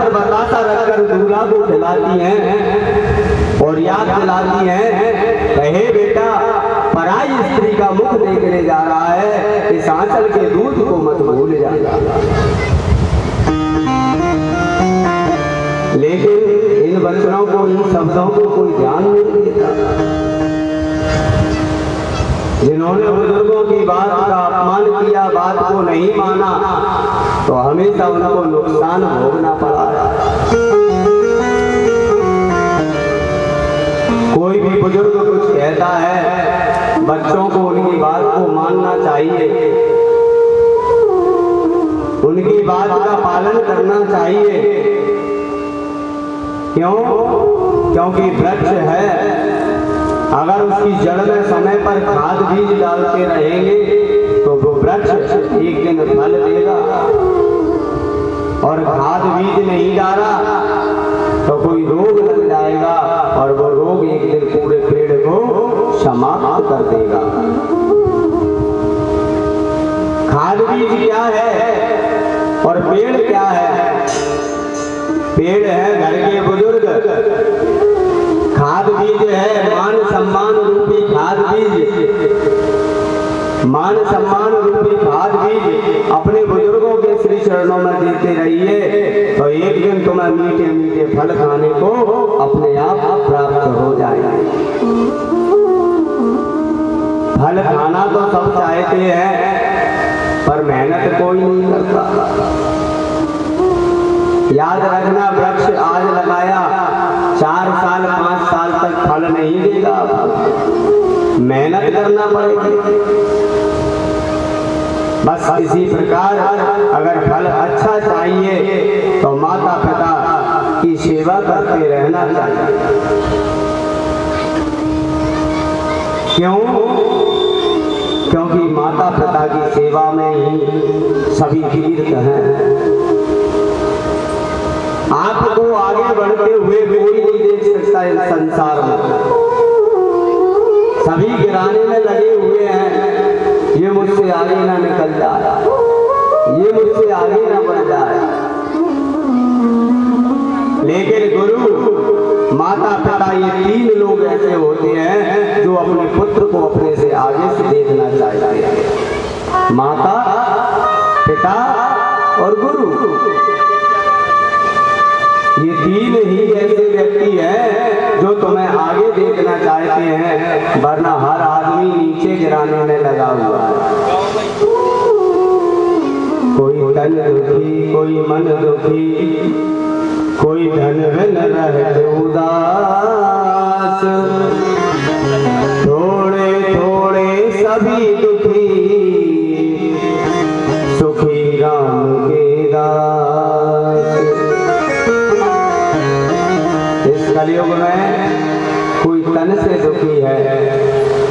पर बतासा रखकर दूल्हा को खिलाती हैं और याद दिलाती हैं, कहे बेटा पराई स्त्री का मुख देखने जा रहा है, इस आंचल के दूध को मत भूल जाना। लेकिन इन वचनों को, इन शब्दों को कोई ध्यान नहीं देता। जिन्होंने बुजुर्गों की बात का अपमान किया, बात को नहीं माना, तो हमेशा उनको नुकसान भोगना पड़ा है। कोई भी बुजुर्ग कुछ कहता है, बच्चों को उनकी बात को मानना चाहिए, उनकी बात का पालन करना चाहिए। क्यों? क्योंकि वृक्ष है, अगर उसकी जड़ में समय पर खाद बीज डालते रहेंगे तो वो वृक्ष एक दिन फल देगा, और खाद बीज नहीं डाला तो कोई रोग लग जाएगा और वो रोग एक दिन पूरे पेड़ को समाप्त कर देगा। खाद बीज क्या है और पेड़ क्या है? पेड़ है घर के बुजुर्ग, खाद बीज है मान सम्मान रूपी खाद बीज। मान सम्मान रूपी खाद बीज अपने बुजुर्गों के श्री चरणों में देते रहिए, तो एक दिन तुम्हें मीठे मीठे फल खाने को अपने आप प्राप्त हो जाएगा। फल खाना तो सब चाहते हैं, पर मेहनत कोई नहीं करता। याद रखना, वृक्ष आज लगाया 4 साल 5 साल तक फल नहीं देगा, मेहनत करना पड़ेगी। बस इसी प्रकार अगर फल अच्छा चाहिए तो माता पिता की सेवा करते रहना चाहिए। क्यों? क्योंकि माता पिता की सेवा में ही सभी तीर्थ हैं। आपको आगे बढ़ते हुए कोई नहीं देख सकता इस संसार में, सभी गिराने में लगे हुए हैं, ये मुझसे आगे ना निकल जाए, ये मुझसे आगे ना बढ़ जाए। लेकिन गुरु माता पिता ये 3 लोग ऐसे होते हैं जो अपने पुत्र को अपने से आगे से देखना चाहते हैं। माता पिता और गुरु, ये 3 ही ऐसे व्यक्ति हैं जो तुम्हें आगे देखना चाहते हैं, वरना हर आदमी नीचे गिराने में लगा हुआ है। कोई तन दुखी, कोई मन दुखी, कोई धन बिन रहत उदास, थोड़े थोड़े सभी दुखी, सुखी राम के दास। कलयुग में कोई तन से दुखी है,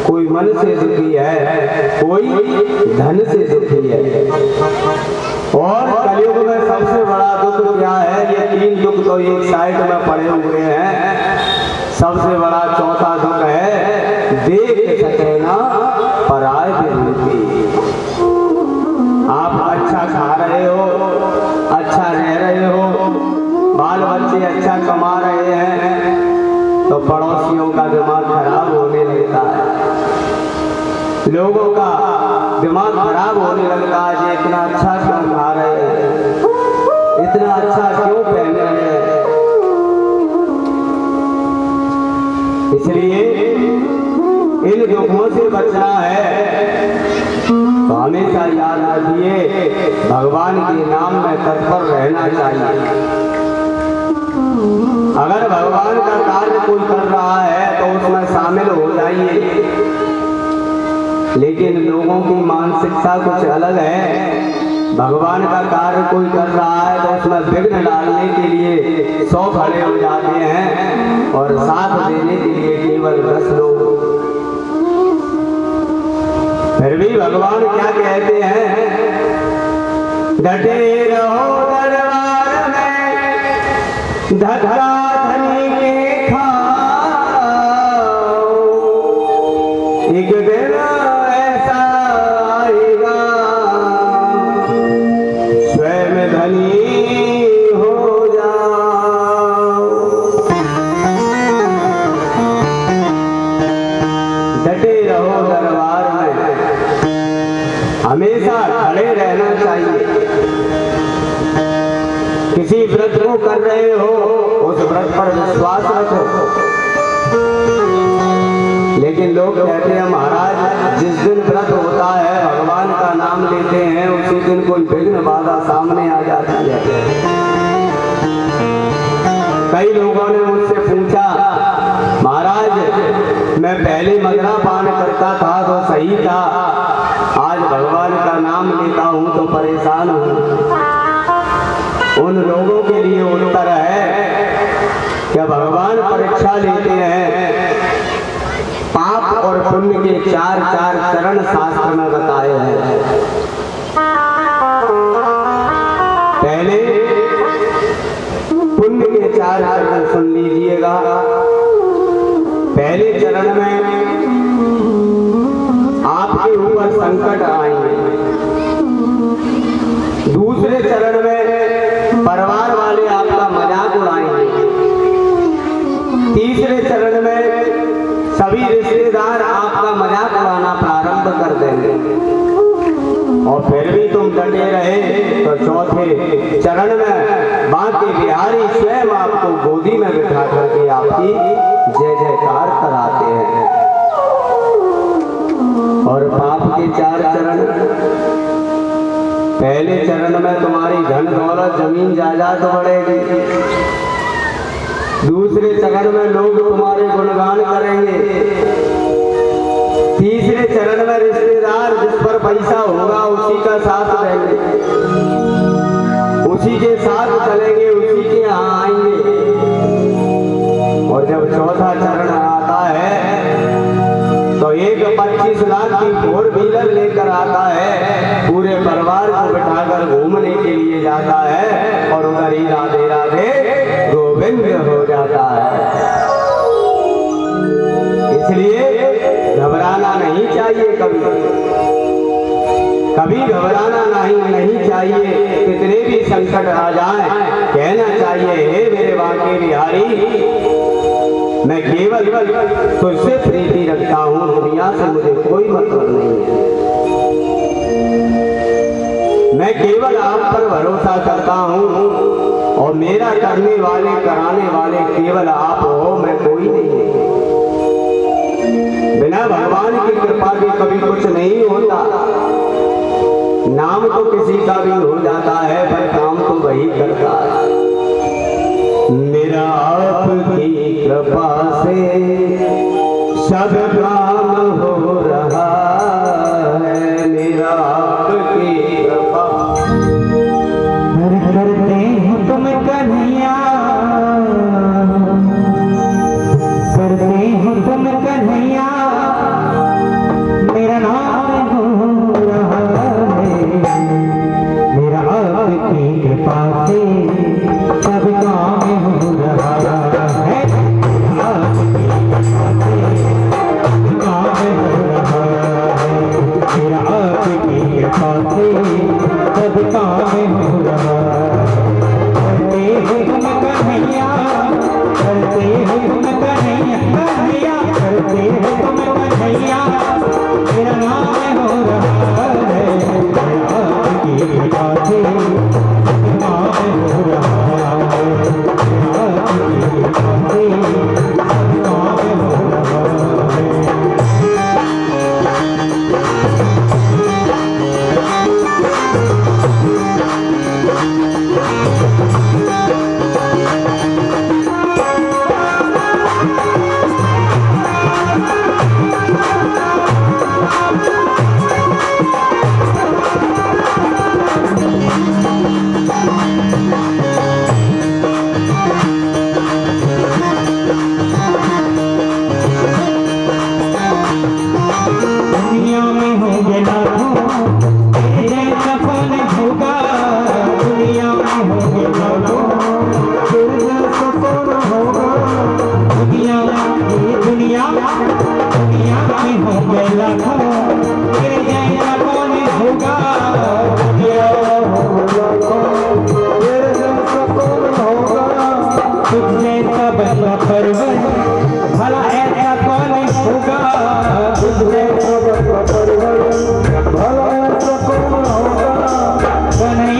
कोई मन से दुखी है, कोई धन से दुखी है। और कलयुग में सबसे बड़ा दुख क्या है? ये 3 दुख तो एक साइड में पड़े हुए हैं। सबसे बड़ा चौथा दुख है देख सके ना पराय विभूति। आप अच्छा खा रहे हो, अच्छा रह रहे हो, बाल बच्चे अच्छा कमा रहे हैं, तो पड़ोसियों का दिमाग खराब होने लगता है, लोगों का दिमाग खराब होने लगता है। ये इतना अच्छा क्यों खा रहे हैं, इतना अच्छा क्यों पहन रहे हैं। इसलिए इन दुखों से बचना है तो हमेशा याद रखिए, भगवान के नाम में तत्पर रहना चाहिए। अगर भगवान का कार्य कोई कर रहा है तो उसमें शामिल हो जाइए, लेकिन लोगों की मानसिकता कुछ अलग है। भगवान का कार्य कोई कर रहा है तो उसमें विघ्न डालने के लिए 100 खड़े हो जाते हैं और साथ देने के लिए केवल 10 लोग। फिर भी भगवान क्या कहते हैं? डटे रहो दरबार में, धक्का धनी के खाओ, एक दिन ऐसा आएगा स्वयं धनी हो जाओ। किसी व्रत को कर रहे हो उस व्रत पर विश्वास रखो। लेकिन लोग कहते हैं महाराज जिस दिन व्रत होता है भगवान का नाम लेते हैं उसी दिन कोई विघ्न बाधा सामने आ जाती है। कई लोगों ने मुझसे पूछा महाराज मैं पहले मदिरा पान करता था तो सही था, आज भगवान का नाम लेता हूं तो परेशान हूं। उन लोगों के लिए उत्तर है क्या भगवान परीक्षा लेते हैं। पाप और पुण्य के चार चार चरण शास्त्र में बताए हैं। पहले पुण्य के चार चरण सुन लीजिएगा। पहले चरण में आपके ऊपर संकट आएंगे। दूसरे चरण में परिवार वाले आपका मजाक उड़ाएंगे। तीसरे चरण में सभी रिश्तेदार आपका मजाक उड़ाना प्रारंभ कर देंगे और फिर भी तुम डटे रहे तो चौथे चरण में बांके बिहारी स्वयं आपको गोदी में बिठा करके आपकी जय जयकार कराते हैं। और पाप के चार चरण, पहले चरण में तुम्हारी धन दौलत जमीन जायदाद बढ़ेगी। दूसरे चरण में लोग तुम्हारे गुणगान करेंगे। तीसरे चरण में रिश्तेदार जिस पर पैसा होगा उसी का साथ देंगे, उसी के साथ चलेंगे, उसी के यहाँ आएंगे। और जब चौथा चरण आता है तो एक 25 लाख की 4 व्हीलर लेकर आता है, पूरे परिवार को बिठाकर घूमने के लिए जाता है और उधर ही राधे राधे गोविंद हो जाता है। इसलिए घबराना नहीं चाहिए, कभी घबराना नहीं चाहिए। कितने भी संकट आ जाएं कहना चाहिए हे मेरे बांके बिहारी मैं केवल तुझसे प्रीति रखता हूँ, दुनिया से मुझे कोई मतलब नहीं है। मैं केवल आप पर भरोसा करता हूँ और मेरा करने वाले कराने वाले केवल आप हो, मैं कोई नहीं हूँ। बिना भगवान की कृपा के कभी कुछ नहीं होता। नाम तो किसी का भी हो जाता है पर काम तो वही करता है। मेरा आपकी कृपा से सब काम हो रहा है। मेरा आपकी कृपा करते हो तुम कन्हैया, करते हो तुम कन्हैया, मेरा नाम हो रहा है। मेरा आपकी कृपा से सब काम हो रहा है। आपकी कृपा से सब काम हो रहा है। मेरा आपकी कृपा से सब काम हो रहा है। करते हो तुम कन्हैया, करते हो तुम कन्हैया, कन्हैया करते हो तुम कन्हैया, मेरा नाम हो रहा है। आपकी कृपा से नाम हो रहा है। आपकी कृपा से नाम हो रहा है। दुनिया में होंगे लाखों तेरे जैसा कौन होगा। दुनिया में होंगे लाखों तेरे जैसा कौन होगा। दुनिया में होंगे लाखों तेरे जैसा कौन होगा। दुनिया तेरे जैसा कौन होगा। तुझ जैसा बंदा परवर